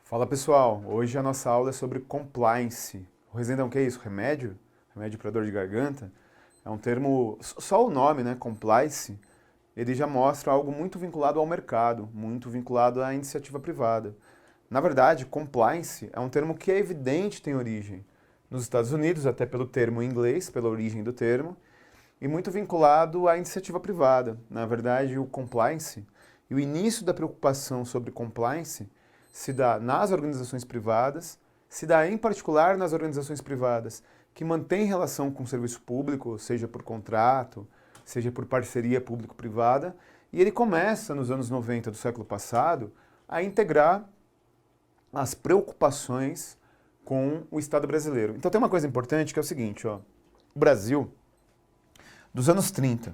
Fala pessoal, hoje a nossa aula é sobre compliance. O Resendão, o que é isso? Remédio? Remédio para dor de garganta? É um termo, só o nome, né? Compliance, ele já mostra algo muito vinculado ao mercado, muito vinculado à iniciativa privada. Na verdade, compliance é um termo que é evidente tem origem nos Estados Unidos, até pelo termo em inglês, pela origem do termo, e muito vinculado à iniciativa privada. Na verdade, o compliance e o início da preocupação sobre compliance se dá nas organizações privadas, se dá em particular nas organizações privadas que mantêm relação com o serviço público, seja por contrato, seja por parceria público-privada, e ele começa nos anos 90 do século passado a integrar as preocupações com o Estado brasileiro. Então tem uma coisa importante que é o seguinte, ó, o Brasil, dos anos 30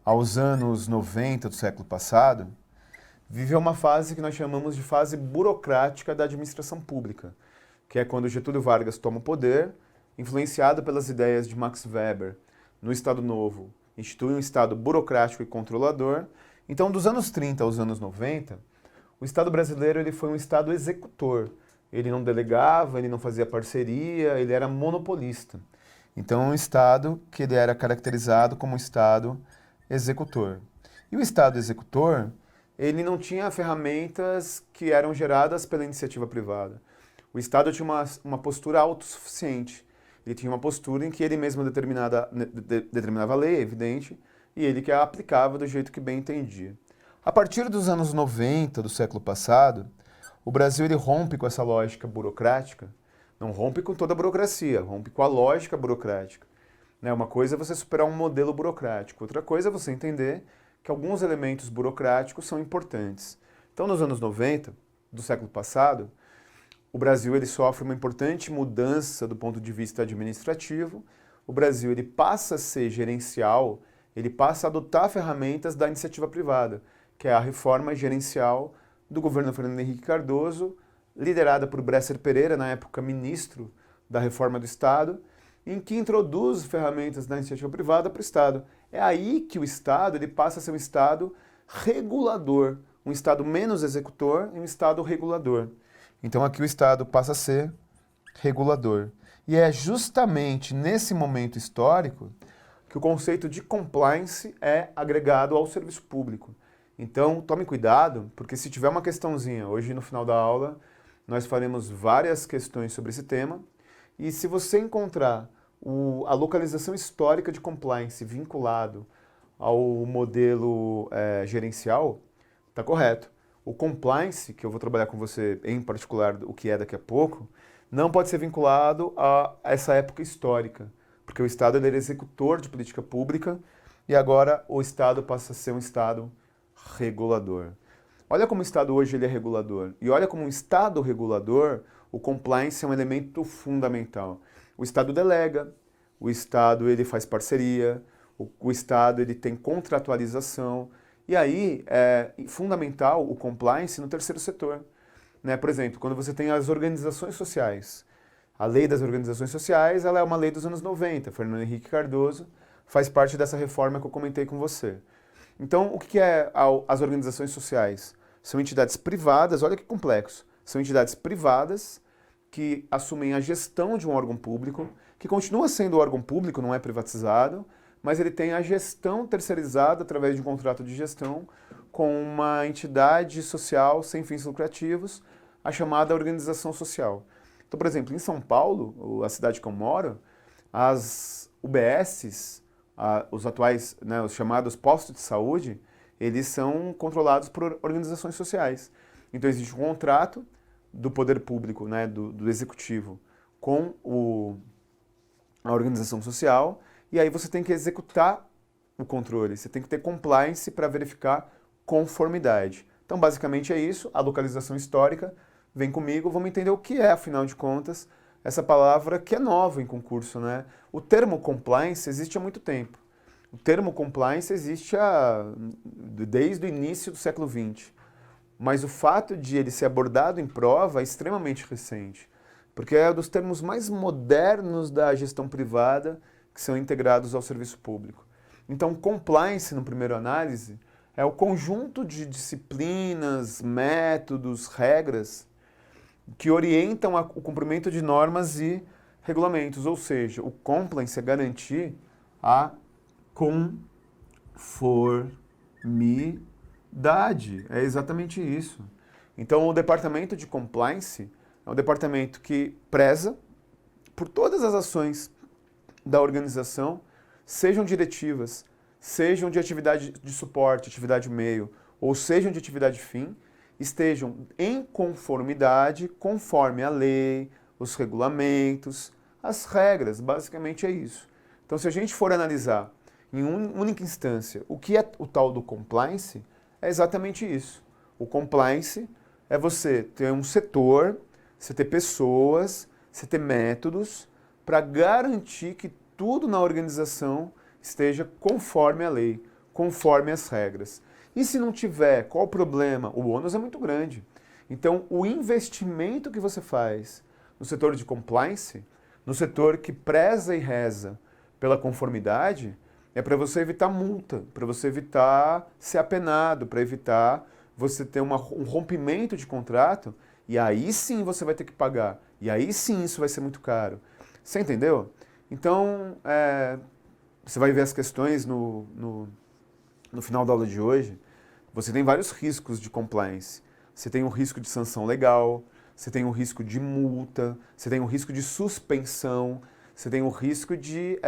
aos anos 90 do século passado, viveu uma fase que nós chamamos de fase burocrática da administração pública, que é quando Getúlio Vargas toma o poder, influenciado pelas ideias de Max Weber no Estado Novo, institui um Estado burocrático e controlador. Então, dos anos 30 aos anos 90, o Estado brasileiro ele foi um Estado executor. Ele não delegava, ele não fazia parceria, ele era monopolista. Então, um Estado que ele era caracterizado como um Estado executor. E o Estado executor, ele não tinha ferramentas que eram geradas pela iniciativa privada. O Estado tinha uma postura autossuficiente. Ele tinha uma postura em que ele mesmo determinava a lei, é evidente, e ele que a aplicava do jeito que bem entendia. A partir dos anos 90 do século passado, o Brasil ele rompe com essa lógica burocrática, não rompe com toda a burocracia, rompe com a lógica burocrática. Uma coisa é você superar um modelo burocrático, outra coisa é você entender que alguns elementos burocráticos são importantes. Então, nos anos 90 do século passado, o Brasil ele sofre uma importante mudança do ponto de vista administrativo. O Brasil ele passa a ser gerencial, ele passa a adotar ferramentas da iniciativa privada, que é a reforma gerencial do governo Fernando Henrique Cardoso, liderada por Bresser Pereira, na época ministro da Reforma do Estado, em que introduz ferramentas da iniciativa privada para o Estado. É aí que o Estado ele passa a ser um Estado regulador, um Estado menos executor e um Estado regulador. Então aqui o Estado passa a ser regulador. E é justamente nesse momento histórico que o conceito de compliance é agregado ao serviço público. Então tome cuidado, porque se tiver uma questãozinha, hoje no final da aula nós faremos várias questões sobre esse tema, e se você encontrar a localização histórica de compliance vinculado ao modelo gerencial, está correto. O compliance, que eu vou trabalhar com você em particular, o que é daqui a pouco, não pode ser vinculado a essa época histórica, porque o Estado ele era executor de política pública e agora o Estado passa a ser um Estado regulador. Olha como o Estado hoje ele é regulador. E olha como um Estado regulador, o compliance é um elemento fundamental. O Estado delega, o Estado ele faz parceria, o Estado ele tem contratualização. E aí é fundamental o compliance no terceiro setor. Por exemplo, quando você tem as organizações sociais. A lei das organizações sociais ela é uma lei dos anos 90. Fernando Henrique Cardoso faz parte dessa reforma que eu comentei com você. Então, o que é as organizações sociais? São entidades privadas, olha que complexo. São entidades privadas que assumem a gestão de um órgão público, que continua sendo órgão público, não é privatizado, mas ele tem a gestão terceirizada através de um contrato de gestão com uma entidade social sem fins lucrativos, a chamada organização social. Então, por exemplo, em São Paulo, a cidade que eu moro, as UBSs, os atuais, os chamados postos de saúde, eles são controlados por organizações sociais. Então existe um contrato do poder público, do executivo, com a organização social, e aí você tem que executar o controle, você tem que ter compliance para verificar conformidade. Então basicamente é isso, a localização histórica, vem comigo, vamos entender o que é, afinal de contas, essa palavra que é nova em concurso. O termo compliance existe há muito tempo. O termo compliance existe desde o início do século XX. Mas o fato de ele ser abordado em prova é extremamente recente, porque é um dos termos mais modernos da gestão privada que são integrados ao serviço público. Então, compliance, no primeiro análise, é o conjunto de disciplinas, métodos, regras que orientam o cumprimento de normas e regulamentos. Ou seja, o compliance é garantir a conformidade. É exatamente isso. Então, o departamento de compliance é um departamento que preza por todas as ações da organização, sejam diretivas, sejam de atividade de suporte, atividade meio, ou sejam de atividade fim, estejam em conformidade, conforme a lei, os regulamentos, as regras, basicamente é isso. Então, se a gente for analisar em única instância o que é o tal do compliance, é exatamente isso. O compliance é você ter um setor, você ter pessoas, você ter métodos para garantir que tudo na organização esteja conforme a lei, conforme as regras. E se não tiver, qual o problema? O ônus é muito grande. Então, o investimento que você faz no setor de compliance, no setor que preza e reza pela conformidade, é para você evitar multa, para você evitar ser apenado, para evitar você ter um rompimento de contrato, e aí sim você vai ter que pagar. E aí sim isso vai ser muito caro. Você entendeu? Então, você vai ver as questões no final da aula de hoje. Você tem vários riscos de compliance. Você tem o risco de sanção legal, você tem o risco de multa, você tem o risco de suspensão, você tem o risco de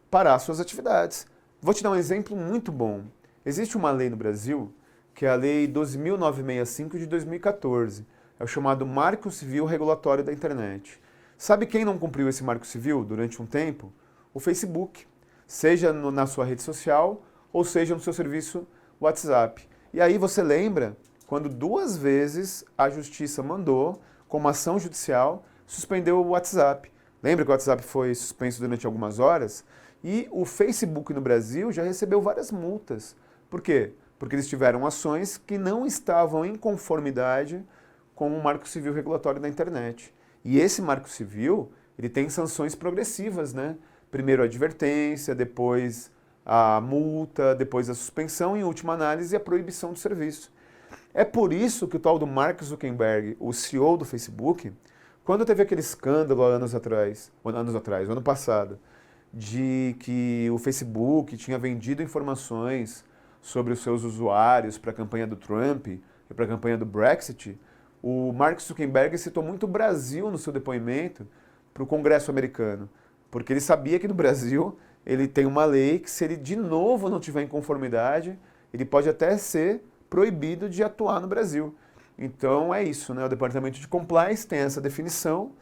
parar suas atividades. Vou te dar um exemplo muito bom. Existe uma lei no Brasil, que é a Lei 12.965 de 2014. É o chamado Marco Civil Regulatório da Internet. Sabe quem não cumpriu esse Marco Civil durante um tempo? O Facebook. Seja na sua rede social, ou seja no seu serviço WhatsApp. E aí você lembra quando 2 vezes a Justiça mandou, com uma ação judicial, suspendeu o WhatsApp. Lembra que o WhatsApp foi suspenso durante algumas horas? E o Facebook no Brasil já recebeu várias multas. Por quê? Porque eles tiveram ações que não estavam em conformidade com o Marco Civil Regulatório da Internet. E esse Marco Civil, ele tem sanções progressivas, né? Primeiro a advertência, depois a multa, depois a suspensão e, em última análise, a proibição do serviço. É por isso que o tal do Mark Zuckerberg, o CEO do Facebook, quando teve aquele escândalo o ano passado, de que o Facebook tinha vendido informações sobre os seus usuários para a campanha do Trump e para a campanha do Brexit, o Mark Zuckerberg citou muito o Brasil no seu depoimento para o Congresso americano, porque ele sabia que no Brasil ele tem uma lei que, se ele de novo não tiver em conformidade, ele pode até ser proibido de atuar no Brasil. Então é isso, né? O Departamento de Compliance tem essa definição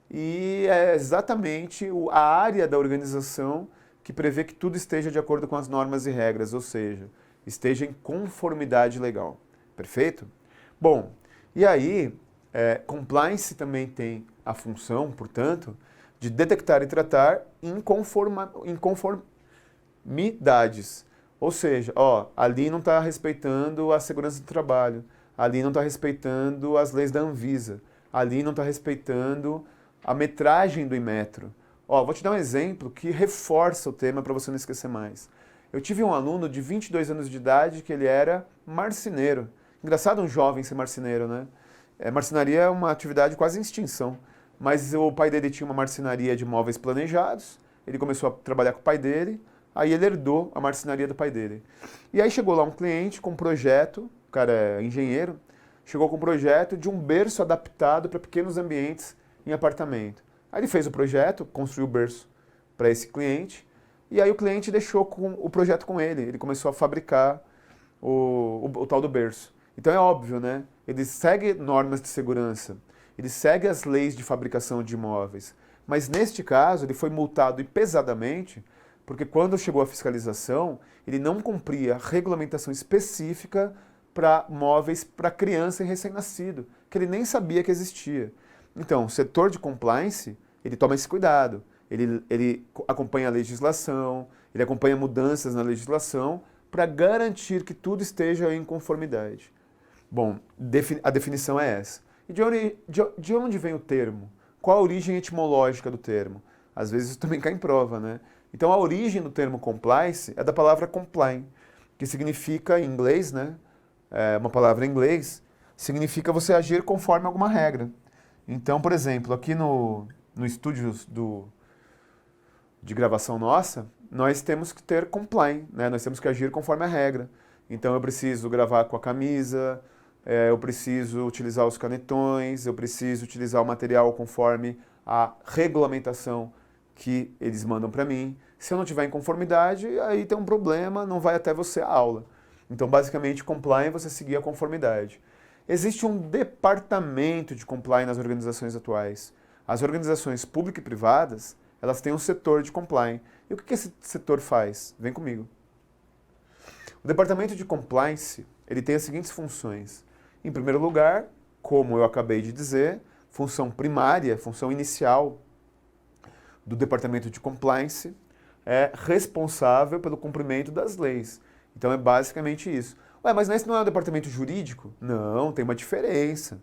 e é exatamente a área da organização que prevê que tudo esteja de acordo com as normas e regras, ou seja, esteja em conformidade legal. Perfeito? Bom, e aí, compliance também tem a função, portanto, de detectar e tratar inconformidades. Ou seja, ali não está respeitando a segurança do trabalho, ali não está respeitando as leis da Anvisa, ali não está respeitando a metragem do Inmetro. Vou te dar um exemplo que reforça o tema para você não esquecer mais. Eu tive um aluno de 22 anos de idade que ele era marceneiro. Engraçado um jovem ser marceneiro, né? Marcenaria é uma atividade quase em extinção. Mas o pai dele tinha uma marcenaria de móveis planejados, ele começou a trabalhar com o pai dele, aí ele herdou a marcenaria do pai dele. E aí chegou lá um cliente com um projeto, o cara é engenheiro, chegou com um projeto de um berço adaptado para pequenos ambientes em apartamento. Aí ele fez o projeto, construiu o berço para esse cliente, e aí o cliente deixou o projeto com ele começou a fabricar o tal do berço. Então é óbvio, né? Ele segue normas de segurança, ele segue as leis de fabricação de imóveis, mas neste caso ele foi multado e pesadamente, porque quando chegou a fiscalização, ele não cumpria a regulamentação específica para móveis para criança e recém-nascido, que ele nem sabia que existia. Então, o setor de compliance, ele toma esse cuidado, ele acompanha a legislação, ele acompanha mudanças na legislação para garantir que tudo esteja em conformidade. Bom, a definição é essa. E de onde vem o termo? Qual a origem etimológica do termo? Às vezes isso também cai em prova, né? Então a origem do termo compliance é da palavra comply, que significa, em inglês, né? É uma palavra em inglês, significa você agir conforme alguma regra. Então, por exemplo, aqui no estúdio de gravação nossa, nós temos que ter comply, né? Nós temos que agir conforme a regra. Então eu preciso gravar com a camisa, eu preciso utilizar os canetões, eu preciso utilizar o material conforme a regulamentação que eles mandam para mim. Se eu não tiver em conformidade, aí tem um problema, não vai até você a aula. Então, basicamente, comply é você seguir a conformidade. Existe um departamento de comply nas organizações atuais. As organizações públicas e privadas, elas têm um setor de comply. E o que esse setor faz? Vem comigo. O departamento de compliance, ele tem as seguintes funções. Em primeiro lugar, como eu acabei de dizer, função primária, função inicial do departamento de compliance é responsável pelo cumprimento das leis. Então é basicamente isso. Ué, mas esse não é um departamento jurídico? Não, tem uma diferença.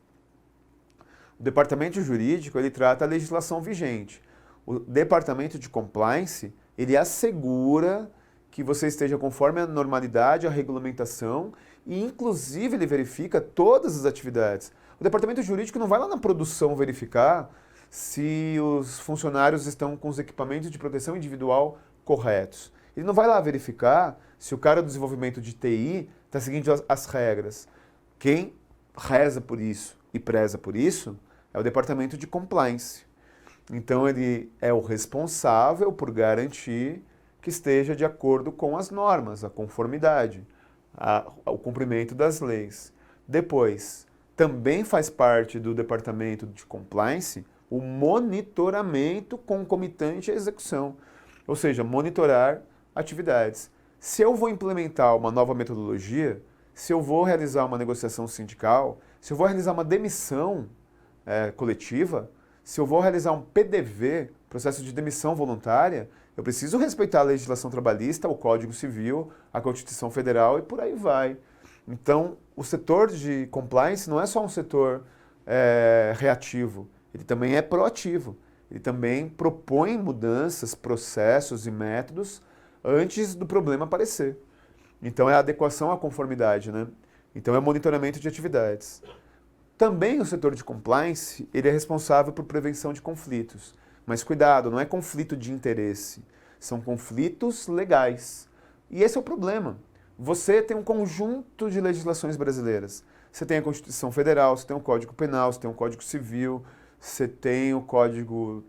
O departamento jurídico, ele trata a legislação vigente. O departamento de compliance, ele assegura que você esteja conforme a normalidade, a regulamentação e, inclusive, ele verifica todas as atividades. O departamento jurídico não vai lá na produção verificar se os funcionários estão com os equipamentos de proteção individual corretos. Ele não vai lá verificar se o cara do desenvolvimento de TI está seguindo as regras. Quem reza por isso e preza por isso é o departamento de compliance. Então ele é o responsável por garantir que esteja de acordo com as normas, a conformidade, o cumprimento das leis. Depois, também faz parte do departamento de compliance o monitoramento concomitante à execução, ou seja, monitorar atividades. Se eu vou implementar uma nova metodologia, se eu vou realizar uma negociação sindical, se eu vou realizar uma demissão coletiva, se eu vou realizar um PDV, processo de demissão voluntária, eu preciso respeitar a legislação trabalhista, o Código Civil, a Constituição Federal e por aí vai. Então, o setor de compliance não é só um setor reativo, ele também é proativo. Ele também propõe mudanças, processos e métodos antes do problema aparecer. Então, é a adequação à conformidade, né? Então, é o monitoramento de atividades. Também o setor de compliance, ele é responsável por prevenção de conflitos. Mas cuidado, não é conflito de interesse, são conflitos legais. E esse é o problema. Você tem um conjunto de legislações brasileiras. Você tem a Constituição Federal, você tem o Código Penal, você tem o Código Civil, você tem o Código,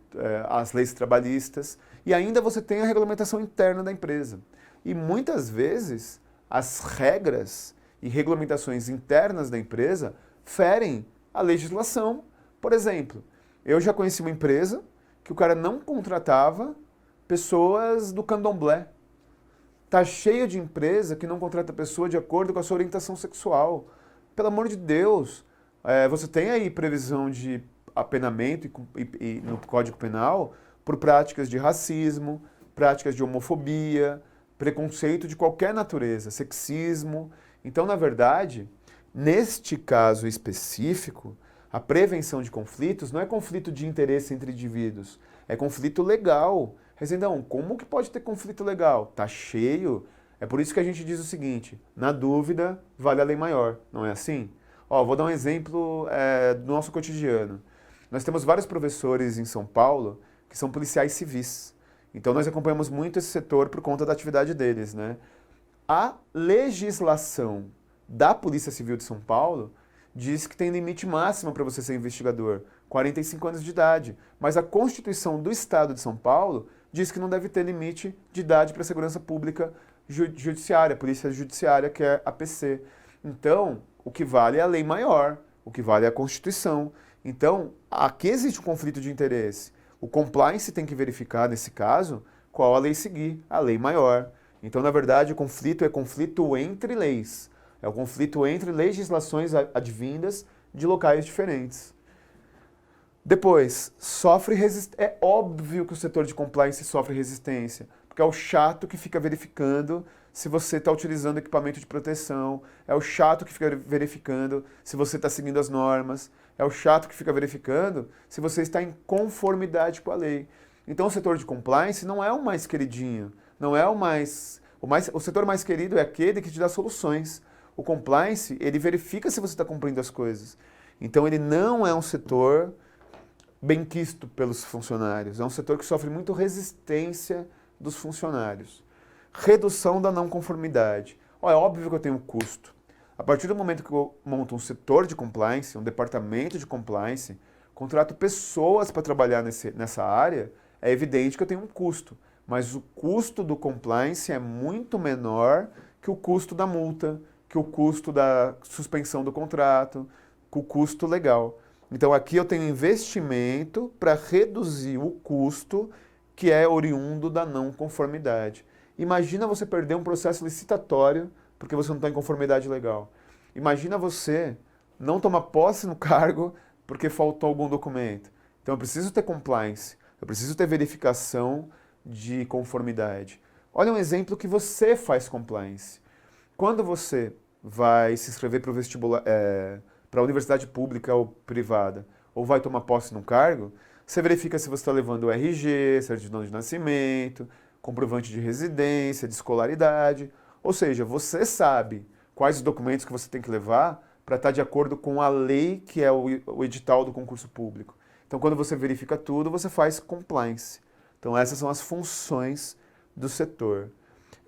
as leis trabalhistas, e ainda você tem a regulamentação interna da empresa. E muitas vezes as regras e regulamentações internas da empresa ferem a legislação. Por exemplo, eu já conheci uma empresa que o cara não contratava pessoas do candomblé. Tá cheio de empresa que não contrata pessoa de acordo com a sua orientação sexual. Pelo amor de Deus, você tem aí previsão de apenamento e no Código Penal por práticas de racismo, práticas de homofobia, preconceito de qualquer natureza, sexismo. Então, na verdade, neste caso específico, a prevenção de conflitos não é conflito de interesse entre indivíduos, é conflito legal. Rezendão, como que pode ter conflito legal? Tá cheio. É por isso que a gente diz o seguinte, na dúvida, vale a lei maior, não é assim? Vou dar um exemplo do nosso cotidiano. Nós temos vários professores em São Paulo que são policiais civis. Então nós acompanhamos muito esse setor por conta da atividade deles, né? A legislação da Polícia Civil de São Paulo diz que tem limite máximo para você ser investigador, 45 anos de idade. Mas a Constituição do Estado de São Paulo diz que não deve ter limite de idade para a segurança pública judiciária, Polícia Judiciária, que é a PC. Então, o que vale é a lei maior, o que vale é a Constituição. Então, aqui existe um conflito de interesse. O compliance tem que verificar, nesse caso, qual a lei seguir, a lei maior. Então, na verdade, o conflito é conflito entre leis. É o conflito entre legislações advindas de locais diferentes. Depois, sofre resistência. É óbvio que o setor de compliance sofre resistência, porque é o chato que fica verificando se você está utilizando equipamento de proteção, é o chato que fica verificando se você está seguindo as normas, é o chato que fica verificando se você está em conformidade com a lei. Então o setor de compliance não é o mais queridinho, não é o mais O setor mais querido é aquele que te dá soluções. O compliance, ele verifica se você está cumprindo as coisas. Então, ele não é um setor benquisto pelos funcionários. É um setor que sofre muito resistência dos funcionários. Redução da não conformidade. É óbvio que eu tenho um custo. A partir do momento que eu monto um setor de compliance, um departamento de compliance, contrato pessoas para trabalhar nessa área, é evidente que eu tenho um custo. Mas o custo do compliance é muito menor que o custo da multa, que o custo da suspensão do contrato, que o custo legal. Então aqui eu tenho investimento para reduzir o custo que é oriundo da não conformidade. Imagina você perder um processo licitatório porque você não está em conformidade legal. Imagina você não tomar posse no cargo porque faltou algum documento. Então eu preciso ter compliance, eu preciso ter verificação de conformidade. Olha um exemplo que você faz compliance. Quando você vai se inscrever para o vestibular, para a universidade pública ou privada, ou vai tomar posse num cargo, você verifica se você está levando o RG, certidão de nascimento, comprovante de residência, de escolaridade. Ou seja, você sabe quais os documentos que você tem que levar para estar de acordo com a lei que é o edital do concurso público. Então, quando você verifica tudo, você faz compliance. Então, essas são as funções do setor.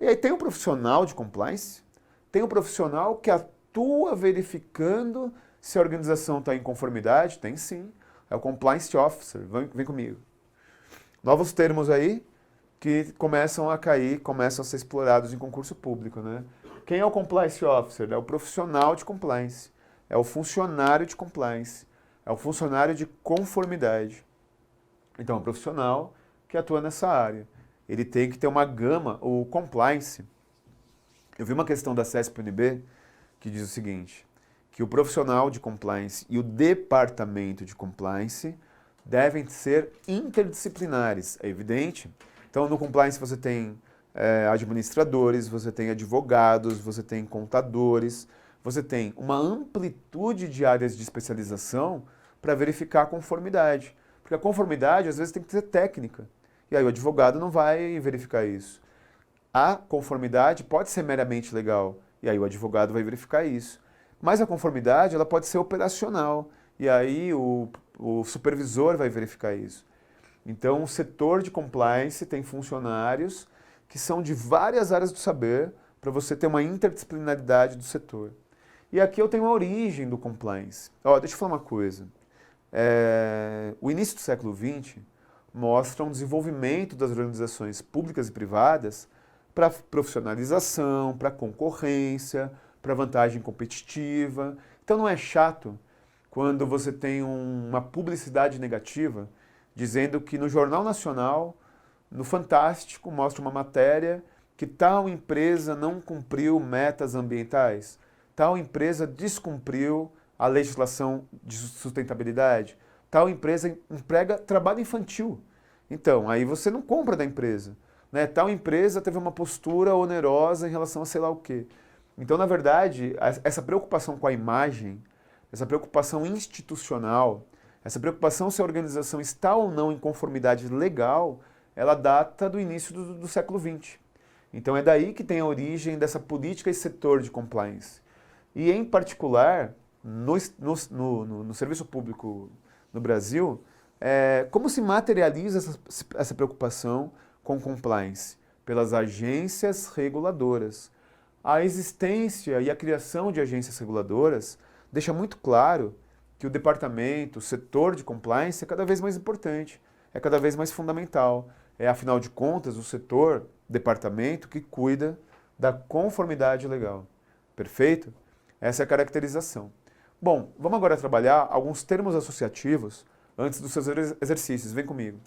E aí tem um profissional de compliance, tem um profissional que atua verificando se a organização está em conformidade, tem sim. É o Compliance Officer, vem comigo. Novos termos aí que começam a cair, começam a ser explorados em concurso público, né? Quem é o Compliance Officer? É o profissional de compliance, é o funcionário de compliance, é o funcionário de conformidade. Então, é um profissional que atua nessa área. Ele tem que ter uma gama, o compliance. Eu vi uma questão da CESP-UNB que diz o seguinte, que o profissional de compliance e o departamento de compliance devem ser interdisciplinares, é evidente. Então, no compliance você tem administradores, você tem advogados, você tem contadores, você tem uma amplitude de áreas de especialização para verificar a conformidade. Porque a conformidade, às vezes, tem que ser técnica. E aí o advogado não vai verificar isso. A conformidade pode ser meramente legal, e aí o advogado vai verificar isso. Mas a conformidade ela pode ser operacional, e aí o supervisor vai verificar isso. Então, o setor de compliance tem funcionários que são de várias áreas do saber para você ter uma interdisciplinaridade do setor. E aqui eu tenho a origem do compliance. Deixa eu falar uma coisa. O início do século XX mostra um desenvolvimento das organizações públicas e privadas para profissionalização, para concorrência, para vantagem competitiva. Então não é chato quando você tem uma publicidade negativa dizendo que no Jornal Nacional, no Fantástico, mostra uma matéria que tal empresa não cumpriu metas ambientais, tal empresa descumpriu a legislação de sustentabilidade, tal empresa emprega trabalho infantil. Então, aí você não compra da empresa. Né? Tal empresa teve uma postura onerosa em relação a sei lá o quê. Então, na verdade, essa preocupação com a imagem, essa preocupação institucional, essa preocupação se a organização está ou não em conformidade legal, ela data do início do século XX. Então é daí que tem a origem dessa política e setor de compliance. E em particular, no serviço público no Brasil, como se materializa essa preocupação com compliance? Pelas agências reguladoras. A existência e a criação de agências reguladoras deixa muito claro que o departamento, o setor de compliance é cada vez mais importante, é cada vez mais fundamental. É, afinal de contas, o setor, departamento, que cuida da conformidade legal. Perfeito? Essa é a caracterização. Bom, vamos agora trabalhar alguns termos associativos antes dos seus exercícios. Vem comigo.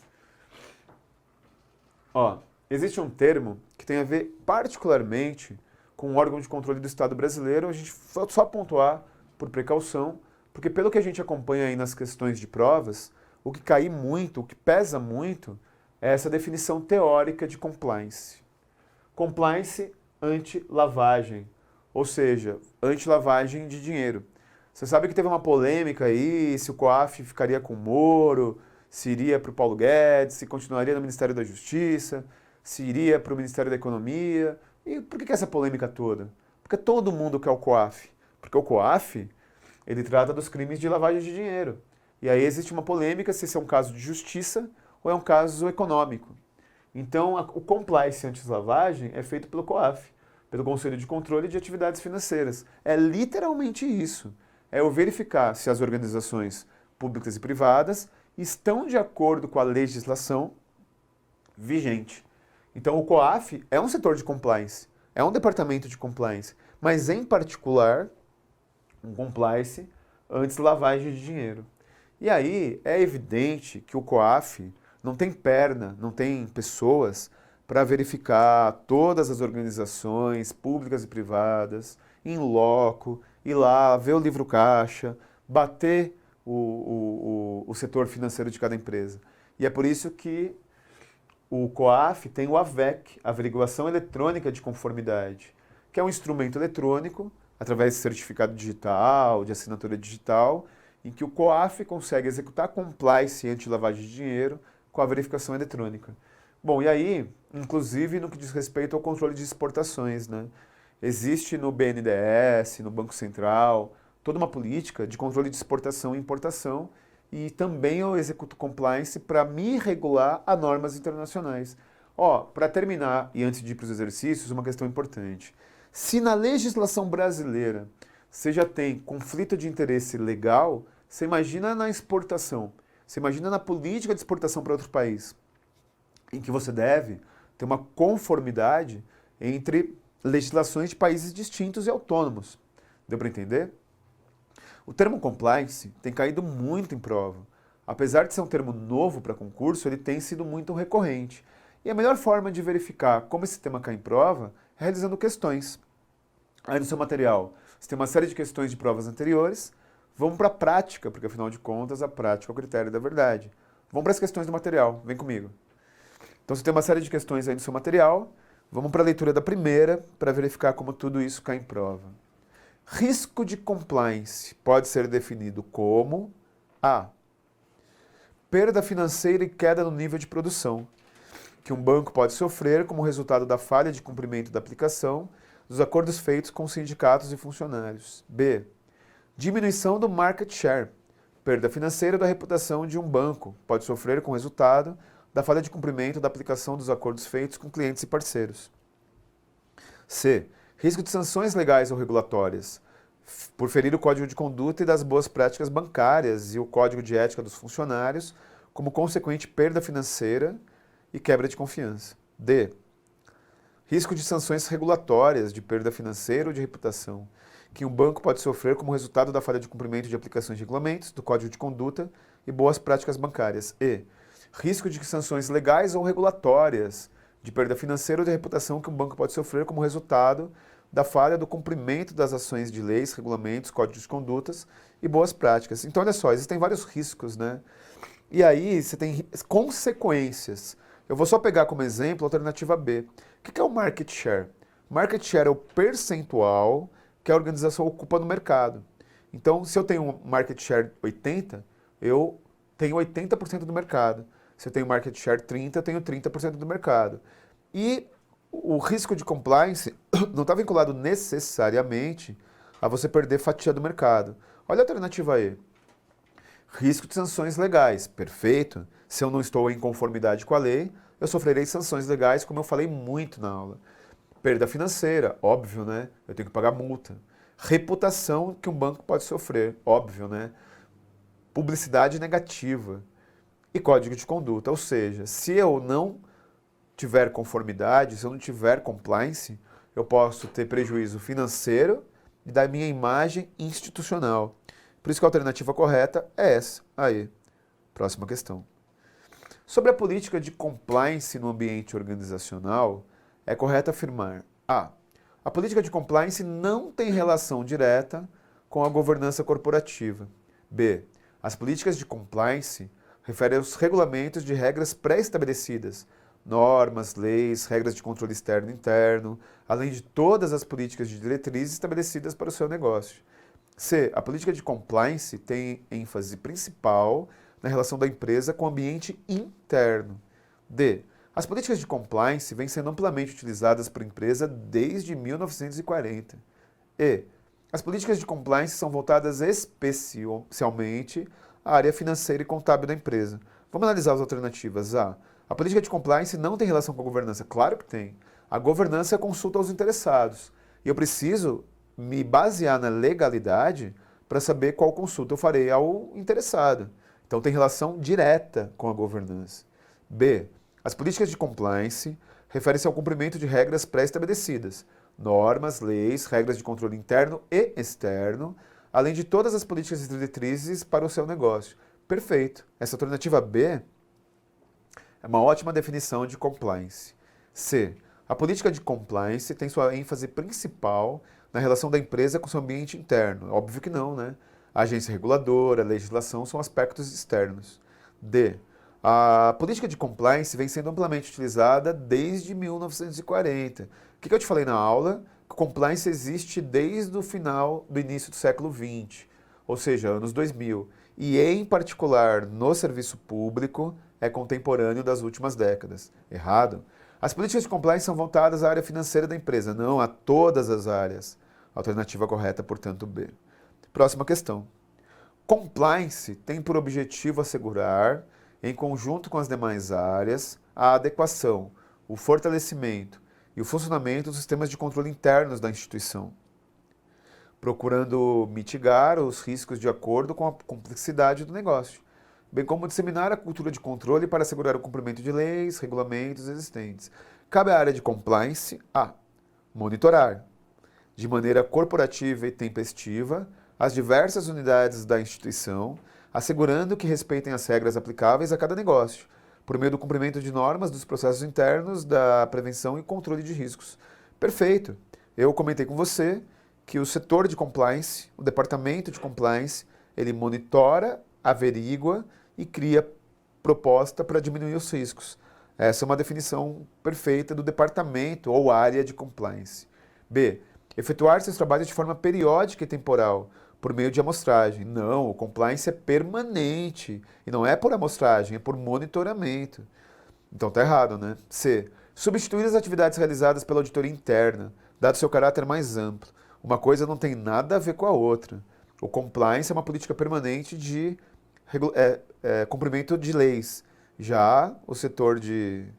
Existe um termo que tem a ver particularmente com o órgão de controle do Estado brasileiro. A gente só pontuar por precaução, porque pelo que a gente acompanha aí nas questões de provas, o que cai muito, o que pesa muito, é essa definição teórica de compliance. Compliance anti-lavagem, ou seja, anti-lavagem de dinheiro. Você sabe que teve uma polêmica aí, se o COAF ficaria com o Moro, se iria para o Paulo Guedes, se continuaria no Ministério da Justiça, se iria para o Ministério da Economia. E por que essa polêmica toda? Porque todo mundo quer o COAF. Porque o COAF, ele trata dos crimes de lavagem de dinheiro. E aí existe uma polêmica se esse é um caso de justiça ou é um caso econômico. Então, o compliance anti-lavagem é feito pelo COAF, pelo Conselho de Controle de Atividades Financeiras. É literalmente isso. É eu verificar se as organizações públicas e privadas estão de acordo com a legislação vigente. Então, o COAF é um setor de compliance, é um departamento de compliance, mas em particular, um compliance anti-lavagem de dinheiro. E aí é evidente que o COAF não tem perna, não tem pessoas para verificar todas as organizações públicas e privadas, em loco, ir lá, ver o livro caixa, bater o setor financeiro de cada empresa. E é por isso que o COAF tem o AVEC, Averiguação Eletrônica de Conformidade, que é um instrumento eletrônico, através de certificado digital, de assinatura digital, em que o COAF consegue executar compliance anti-lavagem de dinheiro com a verificação eletrônica. Bom, e aí, inclusive no que diz respeito ao controle de exportações, né? Existe no BNDES, no Banco Central, toda uma política de controle de exportação e importação, e também eu executo compliance para me regular a normas internacionais. Ó, para terminar, e antes de ir para os exercícios, uma questão importante. Se na legislação brasileira você já tem conflito de interesse legal, você imagina na exportação, você imagina na política de exportação para outro país, em que você deve ter uma conformidade entre legislações de países distintos e autônomos. Deu para entender? O termo compliance tem caído muito em prova. Apesar de ser um termo novo para concurso, ele tem sido muito recorrente. E a melhor forma de verificar como esse tema cai em prova é realizando questões. Aí no seu material, você tem uma série de questões de provas anteriores. Vamos para a prática, porque afinal de contas a prática é o critério da verdade. Vamos para as questões do material, vem comigo. Então você tem uma série de questões aí no seu material. Vamos para a leitura da primeira para verificar como tudo isso cai em prova. Risco de compliance pode ser definido como A. Perda financeira e queda no nível de produção, que um banco pode sofrer como resultado da falha de cumprimento da aplicação dos acordos feitos com sindicatos e funcionários. B. Diminuição do market share, perda financeira da reputação de um banco pode sofrer com resultado da falha de cumprimento da aplicação dos acordos feitos com clientes e parceiros. C. Risco de sanções legais ou regulatórias, por ferir o Código de Conduta e das boas práticas bancárias e o Código de Ética dos funcionários, como consequente perda financeira e quebra de confiança. D. Risco de sanções regulatórias de perda financeira ou de reputação, que um banco pode sofrer como resultado da falha de cumprimento de aplicações de regulamentos, do Código de Conduta e boas práticas bancárias. E. Risco de sanções legais ou regulatórias de perda financeira ou de reputação que um banco pode sofrer como resultado da falha do cumprimento das ações de leis, regulamentos, códigos de condutas e boas práticas. Então, olha só, existem vários riscos, né? E aí você tem consequências. Eu vou só pegar como exemplo a alternativa B. O que é o market share? Market share é o percentual que a organização ocupa no mercado. Então, se eu tenho um market share 80, eu tenho 80% do mercado. Se eu tenho market share 30, eu tenho 30% do mercado. E o risco de compliance não está vinculado necessariamente a você perder fatia do mercado. Olha a alternativa E. Risco de sanções legais. Perfeito. Se eu não estou em conformidade com a lei, eu sofrerei sanções legais, como eu falei muito na aula. Perda financeira, óbvio, né? Eu tenho que pagar multa. Reputação que um banco pode sofrer, óbvio, né? Publicidade negativa. E código de conduta, ou seja, se eu não tiver conformidade, se eu não tiver compliance, eu posso ter prejuízo financeiro e da minha imagem institucional. Por isso que a alternativa correta é essa. Aí, próxima questão. Sobre a política de compliance no ambiente organizacional, é correto afirmar A. A política de compliance não tem relação direta com a governança corporativa. B. As políticas de compliance referem aos regulamentos de regras pré-estabelecidas, normas, leis, regras de controle externo e interno, além de todas as políticas de diretrizes estabelecidas para o seu negócio. C. A política de compliance tem ênfase principal na relação da empresa com o ambiente interno. D. As políticas de compliance vêm sendo amplamente utilizadas por empresa desde 1940. E as políticas de compliance são voltadas especialmente à área financeira e contábil da empresa. Vamos analisar as alternativas. A política de compliance não tem relação com a governança. Claro que tem. A governança é consulta aos interessados. E eu preciso me basear na legalidade para saber qual consulta eu farei ao interessado. Então tem relação direta com a governança. B. As políticas de compliance referem-se ao cumprimento de regras pré-estabelecidas, normas, leis, regras de controle interno e externo, além de todas as políticas e diretrizes para o seu negócio. Perfeito. Essa alternativa B é uma ótima definição de compliance. C. A política de compliance tem sua ênfase principal na relação da empresa com seu ambiente interno. Óbvio que não, né? A agência reguladora, a legislação são aspectos externos. D. A política de compliance vem sendo amplamente utilizada desde 1940. O que eu te falei na aula? Que compliance existe desde o final do início do século XX, ou seja, anos 2000. E, em particular, no serviço público, é contemporâneo das últimas décadas. Errado? As políticas de compliance são voltadas à área financeira da empresa, não a todas as áreas. Alternativa correta, portanto, B. Próxima questão. Compliance tem por objetivo assegurar, em conjunto com as demais áreas, a adequação, o fortalecimento e o funcionamento dos sistemas de controle internos da instituição, procurando mitigar os riscos de acordo com a complexidade do negócio, bem como disseminar a cultura de controle para assegurar o cumprimento de leis, regulamentos existentes. Cabe à área de compliance a monitorar, de maneira corporativa e tempestiva, as diversas unidades da instituição, assegurando que respeitem as regras aplicáveis a cada negócio, por meio do cumprimento de normas dos processos internos da prevenção e controle de riscos. Perfeito! Eu comentei com você que o setor de compliance, o departamento de compliance, ele monitora, averigua e cria proposta para diminuir os riscos. Essa é uma definição perfeita do departamento ou área de compliance. B. Efetuar seus trabalhos de forma periódica e temporal, por meio de amostragem. Não, o compliance é permanente. E não é por amostragem, é por monitoramento. Então tá errado, né? C. Substituir as atividades realizadas pela auditoria interna, dado seu caráter mais amplo. Uma coisa não tem nada a ver com a outra. O compliance é uma política permanente de cumprimento de leis. Já o setor de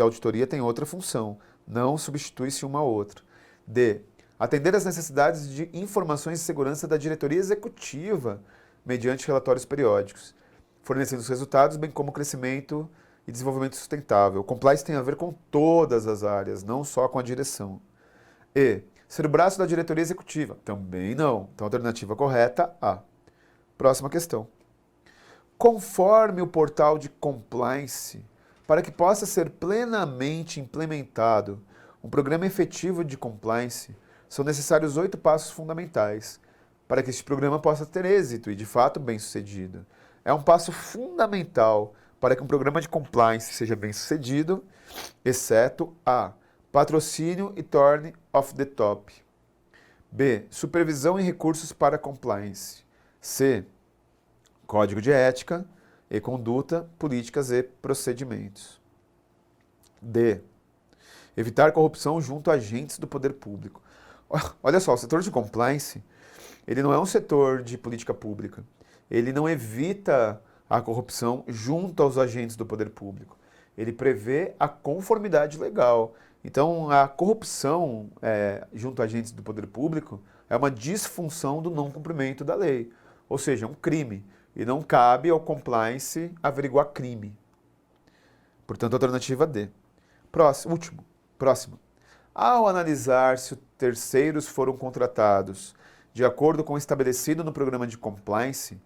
auditoria tem outra função. Não substitui-se uma a outra. D. Atender às necessidades de informações de segurança da diretoria executiva mediante relatórios periódicos, fornecendo os resultados, bem como crescimento e desenvolvimento sustentável. O compliance tem a ver com todas as áreas, não só com a direção. E. Ser o braço da diretoria executiva. Também não. Então, a alternativa correta, A. Próxima questão. Conforme o portal de compliance, para que possa ser plenamente implementado um programa efetivo de compliance, são necessários 8 passos fundamentais para que este programa possa ter êxito e, de fato, bem-sucedido. É um passo fundamental para que um programa de compliance seja bem-sucedido, exceto A. Patrocínio e turn off the top. B. Supervisão e recursos para compliance. C. Código de ética e conduta, políticas e procedimentos. D. Evitar corrupção junto a agentes do poder público. Olha só, o setor de compliance, ele não é um setor de política pública. Ele não evita a corrupção junto aos agentes do poder público. Ele prevê a conformidade legal. Então, a corrupção junto a agentes do poder público é uma disfunção do não cumprimento da lei. Ou seja, é um crime. E não cabe ao compliance averiguar crime. Portanto, a alternativa D. Próximo. Ao analisar se terceiros foram contratados de acordo com o estabelecido no programa de compliance,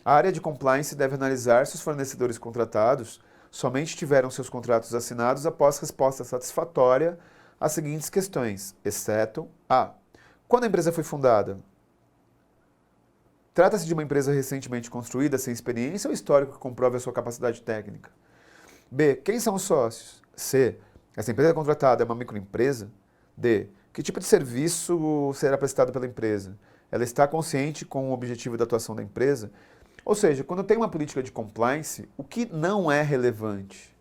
a área de compliance deve analisar se os fornecedores contratados somente tiveram seus contratos assinados após resposta satisfatória às seguintes questões, exceto A. Quando a empresa foi fundada? Trata-se de uma empresa recentemente construída, sem experiência ou histórico que comprove a sua capacidade técnica? B. Quem são os sócios? C. Essa empresa contratada é uma microempresa? D. Que tipo de serviço será prestado pela empresa? Ela está consciente com o objetivo da atuação da empresa? Ou seja, quando tem uma política de compliance, o que não é relevante?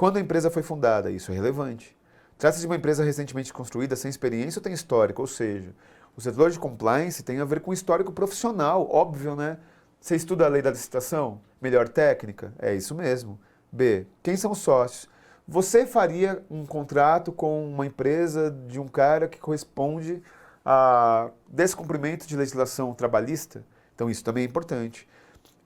Quando a empresa foi fundada, isso é relevante. Trata-se de uma empresa recentemente construída sem experiência ou tem histórico, ou seja, o setor de compliance tem a ver com histórico profissional, óbvio, né? Você estuda a lei da licitação? Melhor técnica? É isso mesmo. B. Quem são os sócios? Você faria um contrato com uma empresa de um cara que corresponde a descumprimento de legislação trabalhista? Então isso também é importante.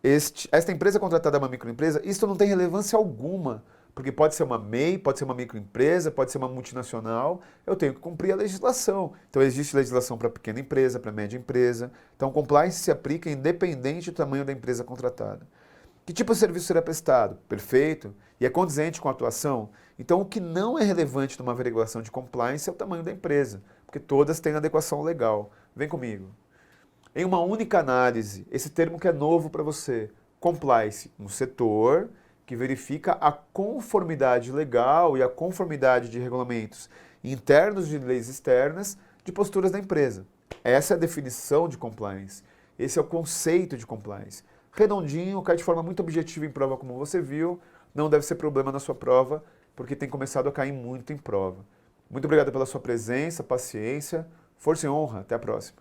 Esta empresa contratada é uma microempresa, isso não tem relevância alguma, porque pode ser uma MEI, pode ser uma microempresa, pode ser uma multinacional, eu tenho que cumprir a legislação. Então existe legislação para pequena empresa, para média empresa. Então compliance se aplica independente do tamanho da empresa contratada. Que tipo de serviço será prestado? Perfeito. E é condizente com a atuação? Então o que não é relevante numa averiguação de compliance é o tamanho da empresa, porque todas têm adequação legal. Vem comigo. Em uma única análise, esse termo que é novo para você, compliance, um setor que verifica a conformidade legal e a conformidade de regulamentos internos de leis externas de posturas da empresa. Essa é a definição de compliance. Esse é o conceito de compliance. Redondinho, cai de forma muito objetiva em prova, como você viu, não deve ser problema na sua prova, porque tem começado a cair muito em prova. Muito obrigado pela sua presença, paciência, força e honra. Até a próxima.